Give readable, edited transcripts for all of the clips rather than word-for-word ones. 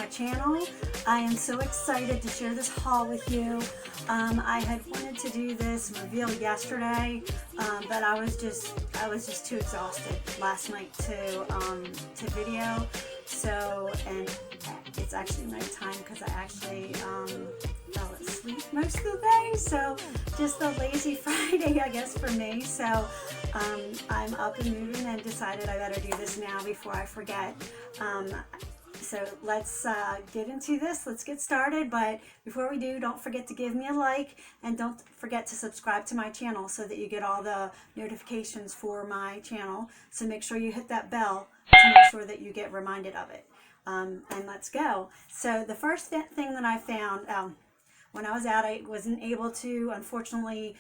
my channel. I am so excited to share this haul with you. I had wanted to do this reveal yesterday, but I was just too exhausted last night to video. So, and it's actually nighttime because I actually fell asleep most of the day. So just a lazy Friday, I guess, for me. So I'm up and moving and decided I better do this now before I forget. So let's get into this. Let's get started. But before we do, don't forget to give me a like and don't forget to subscribe to my channel so that you get all the notifications for my channel. So make sure you hit that bell to make sure that you get reminded of it. And let's go. So the first thing that I found when I was out, I wasn't able to, unfortunately,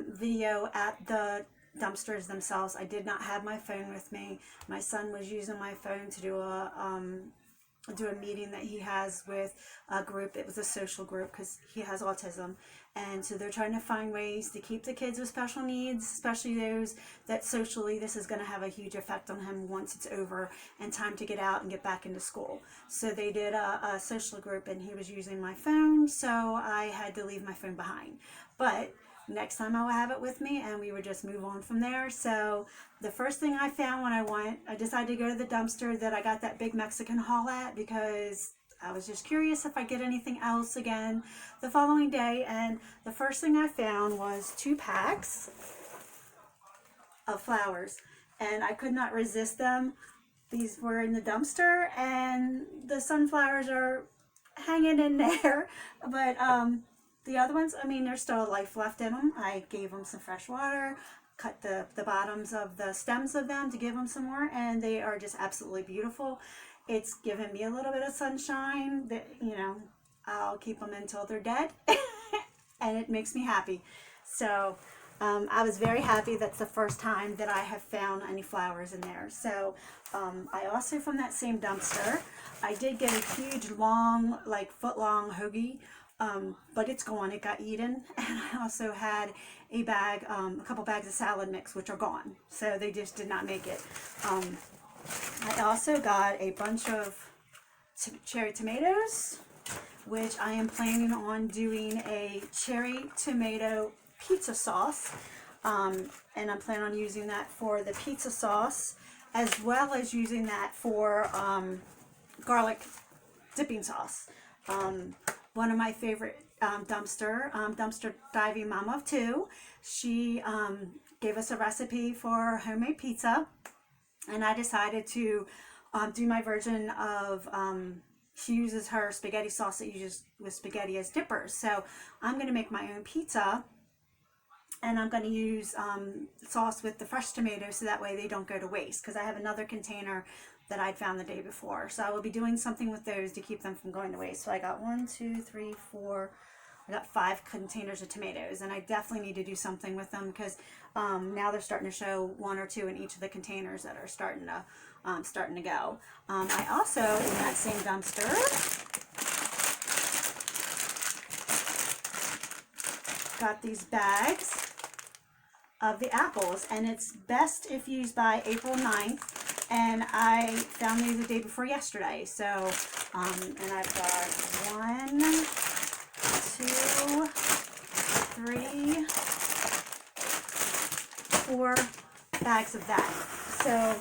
video at the dumpsters themselves. I did not have my phone with me. My son was using my phone to do a meeting that he has with a group. It was a social group because he has autism, and so they're trying to find ways to keep the kids with special needs, especially those that socially this is going to have a huge effect on him once it's over and time to get out and get back into school. So they did a social group and he was using my phone, so I had to leave my phone behind. But next time I'll have it with me and we would just move on from there. So the first thing I found when I decided to go to the dumpster that I got that big Mexican haul at, because I was just curious if I get anything else again the following day. And the first thing I found was 2 packs of flowers, and I could not resist them. These were in the dumpster and the sunflowers are hanging in there, but the other ones, I mean, there's still life left in them. I gave them some fresh water, cut the bottoms of the stems of them to give them some more, and they are just absolutely beautiful. It's given me a little bit of sunshine that, you know, I'll keep them until they're dead, and it makes me happy. So I was very happy. That's the first time that I have found any flowers in there. So I also, from that same dumpster, I did get a huge, long, like foot-long hoagie. But it's gone. It got eaten. And I also had a bag, a couple bags of salad mix, which are gone. So they just did not make it. I also got a bunch of cherry tomatoes, which I am planning on doing a cherry tomato pizza sauce. And I'm planning on using that for the pizza sauce, as well as using that for garlic dipping sauce. One of my favorite dumpster diving mom of 2, she gave us a recipe for homemade pizza, and I decided to do my version of, she uses her spaghetti sauce that uses with spaghetti as dippers. So I'm going to make my own pizza, and I'm going to use sauce with the fresh tomatoes so that way they don't go to waste, because I have another container that I'd found the day before. So I will be doing something with those to keep them from going to waste. So I got 1, 2, 3, 4, I got 5 containers of tomatoes, and I definitely need to do something with them because now they're starting to show 1 or 2 in each of the containers that are starting to go. I also, in that same dumpster, got these bags of the apples, and it's best if used by April 9th. And I found these the day before yesterday. So, and I've got 1, 2, 3, 4 bags of that. So,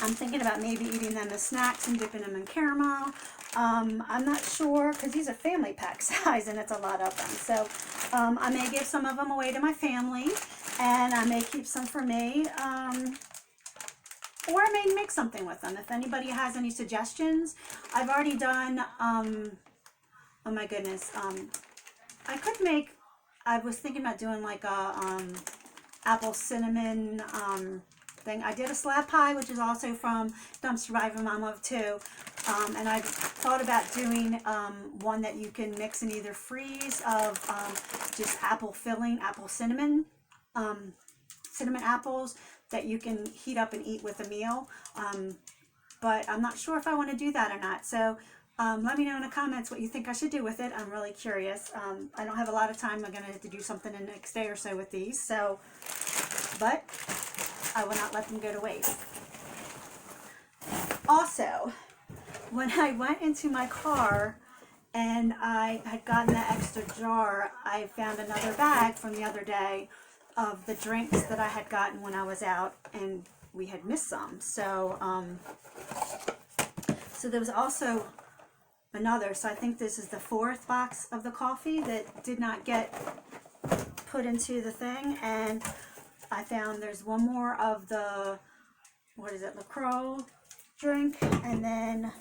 I'm thinking about maybe eating them as snacks and dipping them in caramel. I'm not sure, because these are family pack size and it's a lot of them. So, I may give some of them away to my family, and I may keep some for me. Or I may make something with them. If anybody has any suggestions, I've already done, oh my goodness, I could make, I was thinking about doing like a apple cinnamon thing. I did a slab pie, which is also from Dumpster Diving Mom of 2, and I thought about doing one that you can mix and either freeze of just apple filling, apple cinnamon, cinnamon apples, that you can heat up and eat with a meal, but I'm not sure if I want to do that or not. So let me know in the comments what you think I should do with it. I'm really curious. I don't have a lot of time. I'm going to have to do something in the next day or so with these, so, but I will not let them go to waste. Also, when I went into my car and I had gotten that extra jar, I found another bag from the other day of the drinks that I had gotten when I was out, and we had missed some. So, so there was also another. So I think this is the 4th box of the coffee that did not get put into the thing, and I found there's one more of the, what is it, LaCroix drink, and then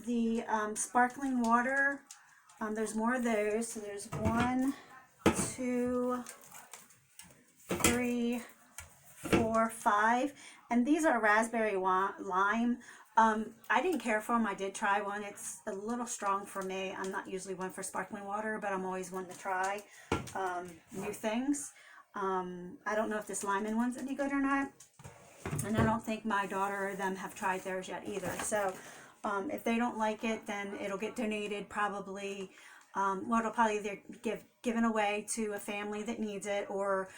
the sparkling water. There's more of those. So there's 1, 2, 3, 4, 5, and these are raspberry lime. I didn't care for them. I did try one. It's a little strong for me. I'm not usually one for sparkling water, but I'm always one to try new things. I don't know if this lemon one's any good or not, and I don't think my daughter or them have tried theirs yet either. So if they don't like it, then it'll get donated probably. Well, it'll probably either given away to a family that needs it, or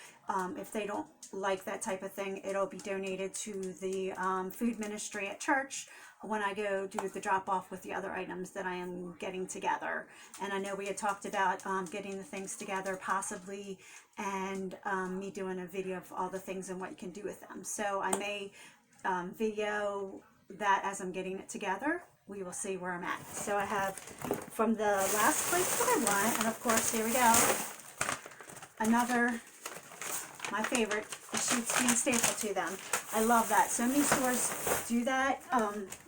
if they don't like that type of thing, it'll be donated to the food ministry at church when I go do the drop off with the other items that I am getting together. And I know we had talked about getting the things together possibly, and me doing a video of all the things and what you can do with them. So I may video that as I'm getting it together. We will see where I'm at. So I have from the last place that I went, and of course here we go, another, my favorite, the sheepskin staple to them. I love that. So many stores do that.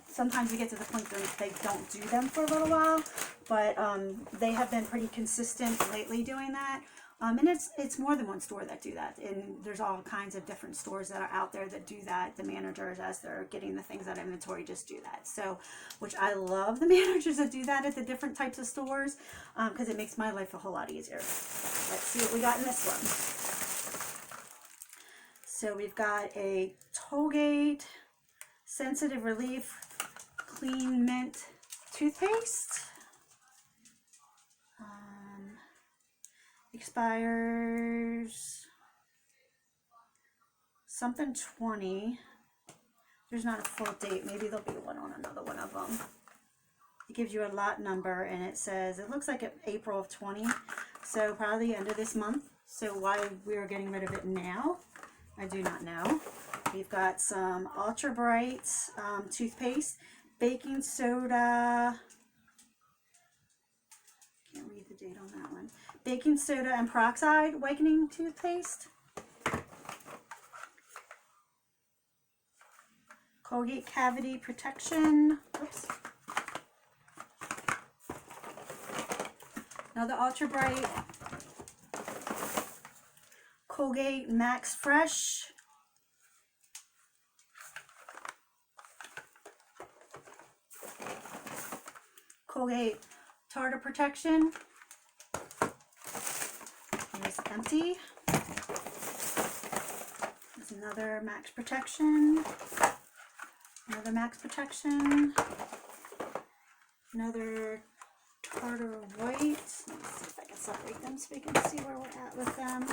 Sometimes you get to the point that they don't do them for a little while, but they have been pretty consistent lately doing that. And it's more than one store that do that, and there's all kinds of different stores that are out there that do that. The managers, as they're getting the things out of inventory, just do that. So, which I love the managers that do that at the different types of stores, because it makes my life a whole lot easier. Let's see what we got in this one. So we've got a Colgate Sensitive Relief Clean Mint toothpaste. Expires something 20. There's not a full date. Maybe there'll be one on another one of them. It gives you a lot number, and it says, it looks like April of 20, so probably the end of this month. So why we are getting rid of it now, I do not know. We've got some Ultra Bright toothpaste, baking soda. Can't read the date on that one. Baking soda and peroxide whitening toothpaste. Colgate Cavity Protection. Oops. Another Ultra Bright. Colgate Max Fresh. Colgate Tartar Protection. It's empty. There's another Max Protection. Another Max Protection. Another Tartar White. Let me see if I can separate them so we can see where we're at with them.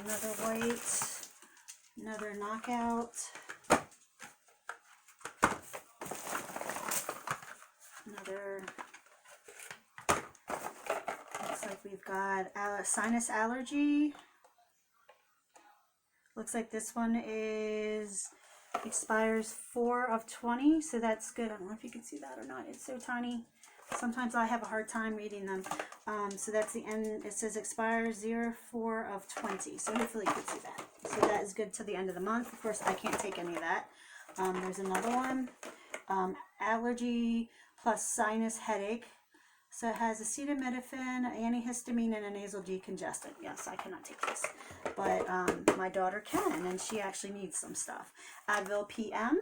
Another white. Another Knockout. Another, looks like we've got sinus allergy. Looks like this one expires 4 of 20, so that's good. I don't know if you can see that or not. It's so tiny. Sometimes I have a hard time reading them. So that's the end. It says expires 04 of 20, so hopefully you can see that. So that is good to the end of the month. Of course, I can't take any of that. There's another one, allergy plus sinus headache. So it has acetaminophen, antihistamine, and a nasal decongestant. Yes, I cannot take this, but my daughter can, and she actually needs some stuff. Advil PM,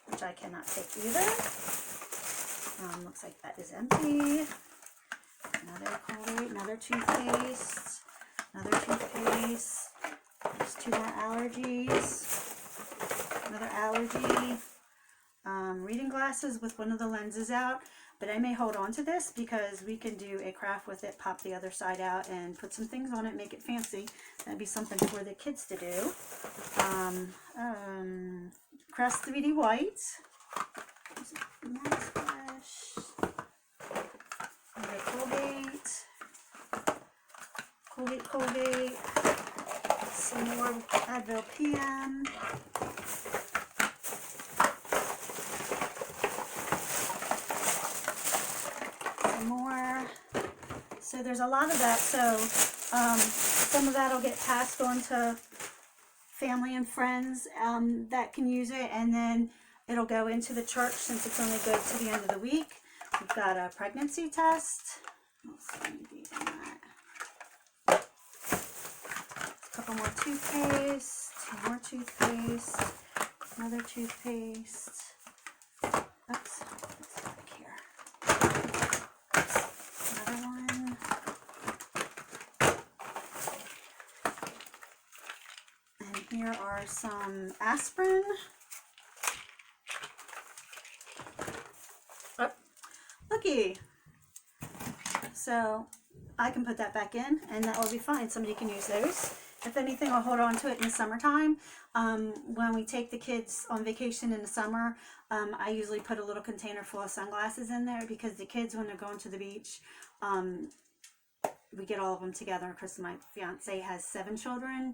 which I cannot take either. Looks like that is empty. Another Colgate, another toothpaste, another toothpaste. There's 2 more allergies. Another allergy. Reading glasses with one of the lenses out. but I may hold on to this because we can do a craft with it, pop the other side out and put some things on it, make it fancy. That'd be something for the kids to do. Crest 3D white. Colgate. Some more Advil PM. Some more. So there's a lot of that. So some of that will get passed on to family and friends that can use it, and then it'll go into the church since it's only good to the end of the week. We've got a pregnancy test. A couple more toothpaste, 2 more toothpaste, another toothpaste. Oops, it's back here. Another one. And here are some aspirin. Oh, looky. So I can put that back in and that will be fine. Somebody can use those. If anything, I'll hold on to it in the summertime. When we take the kids on vacation in the summer, I usually put a little container full of sunglasses in there because the kids, when they're going to the beach, we get all of them together because my fiance has 7 children.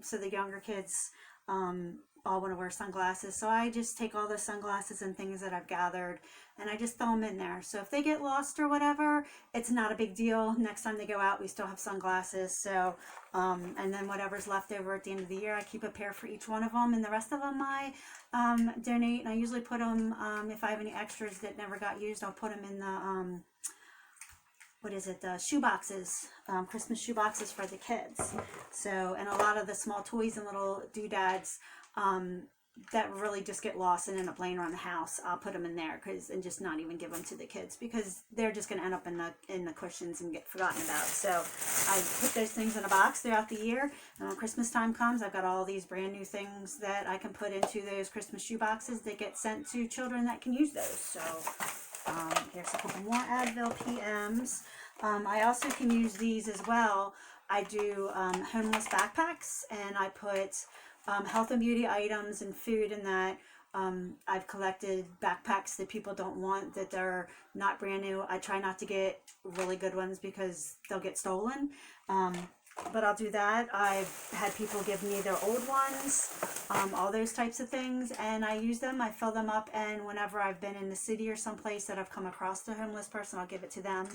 So the younger kids all want to wear sunglasses. So I just take all the sunglasses and things that I've gathered and I just throw them in there. So if they get lost or whatever, it's not a big deal. Next time they go out, we still have sunglasses. So, and then whatever's left over at the end of the year, I keep a pair for each one of them. And the rest of them I donate. And I usually put them, if I have any extras that never got used, I'll put them in the, the shoe boxes, Christmas shoe boxes for the kids. So, and a lot of the small toys and little doodads that really just get lost and end up laying around the house, I'll put them in there and just not even give them to the kids because they're just going to end up in the cushions and get forgotten about. So I put those things in a box throughout the year, and when Christmas time comes, I've got all these brand new things that I can put into those Christmas shoe boxes that get sent to children that can use those. So here's a couple more Advil PMs. I also can use these as well. I do homeless backpacks, and I put health and beauty items and food in that. I've collected backpacks that people don't want, that they're not brand new. I try not to get really good ones because they'll get stolen. But I'll do that. I've had people give me their old ones, all those types of things, and I use them. I fill them up, and whenever I've been in the city or someplace that I've come across a homeless person, I'll give it to them.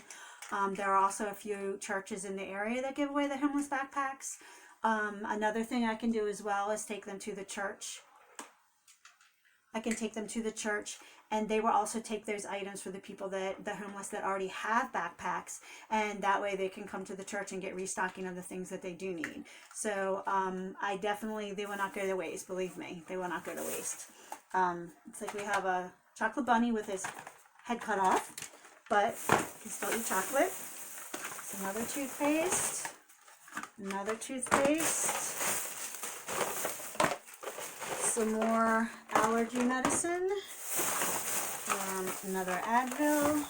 There are also a few churches in the area that give away the homeless backpacks. Another thing I can do as well is take them to the church. I can take them to the church, and they will also take those items for the people the homeless that already have backpacks, and that way they can come to the church and get restocking of the things that they do need. So they will not go to waste, believe me, they will not go to waste. It's like we have a chocolate bunny with his head cut off, but he can still eat chocolate. It's another toothpaste. Another toothpaste, some more allergy medicine, another Advil,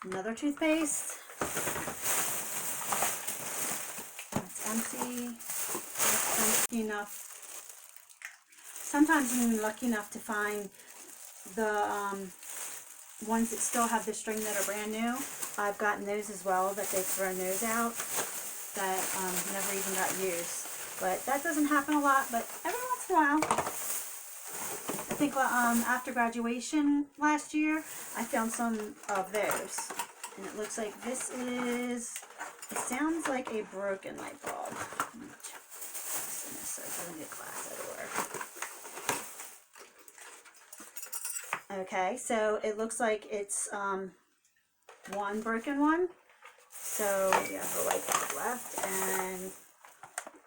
another toothpaste. That's empty. That's empty enough. Sometimes I'm even lucky enough to find the ones that still have the string that are brand new. I've gotten those as well, that they've thrown those out that never even got used. But that doesn't happen a lot, but every once in a while. I think after graduation last year, I found some of those. And it looks like it sounds like a broken light bulb. Let me check this so I can get glass everywhere. Okay, so it looks like it's one broken one. So we have the light bulb left, and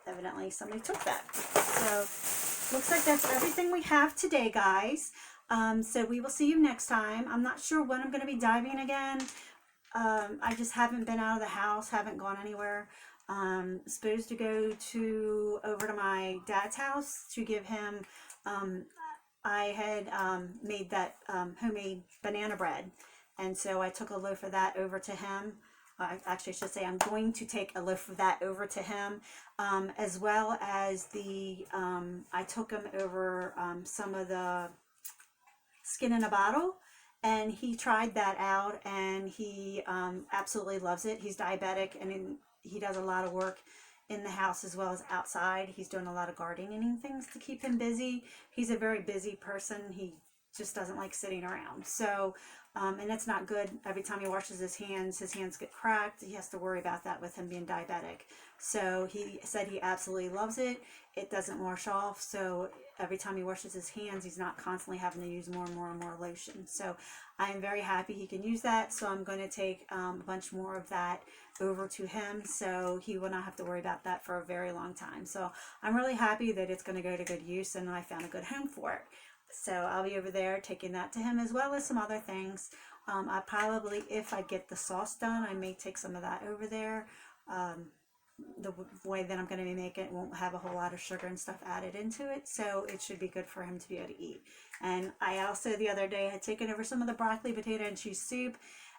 evidently somebody took that. So looks like that's everything we have today, guys. So we will see you next time. I'm not sure when I'm going to be diving again. I just haven't been out of the house, haven't gone anywhere. Supposed to go over to my dad's house to give him I had made that homemade banana bread. And so I took a loaf of that over to him. Actually, I should say I'm going to take a loaf of that over to him, as well as I took him over some of the skin in a bottle, and he tried that out, and he absolutely loves it. He's diabetic, and he does a lot of work in the house as well as outside. He's doing a lot of gardening things to keep him busy. He's a very busy person. He just doesn't like sitting around. So, and it's not good. Every time he washes his hands get cracked. He has to worry about that with him being diabetic. So he said he absolutely loves it. It doesn't wash off. So every time he washes his hands, he's not constantly having to use more and more and more lotion. So I am very happy he can use that. So I'm going to take a bunch more of that over to him, so he will not have to worry about that for a very long time. So I'm really happy that it's going to go to good use, and I found a good home for it. So I'll be over there taking that to him, as well as some other things. I probably, if I get the sauce done, I may take some of that over there. The way that I'm going to be making it won't have a whole lot of sugar and stuff added into it, so it should be good for him to be able to eat. And I also, the other day, had taken over some of the broccoli, potato, and cheese soup,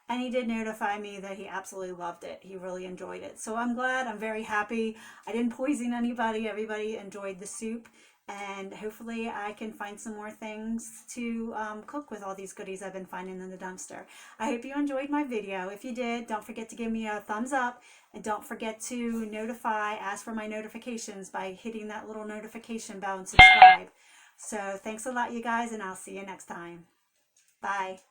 and he did notify me that he absolutely loved it. He really enjoyed it. So I'm glad. I'm very happy. I didn't poison anybody. Everybody enjoyed the soup. And hopefully I can find some more things to cook with all these goodies I've been finding in the dumpster. I hope you enjoyed my video. If you did, don't forget to give me a thumbs up. And don't forget to ask for my notifications by hitting that little notification bell and subscribe. So thanks a lot, you guys, and I'll see you next time. Bye.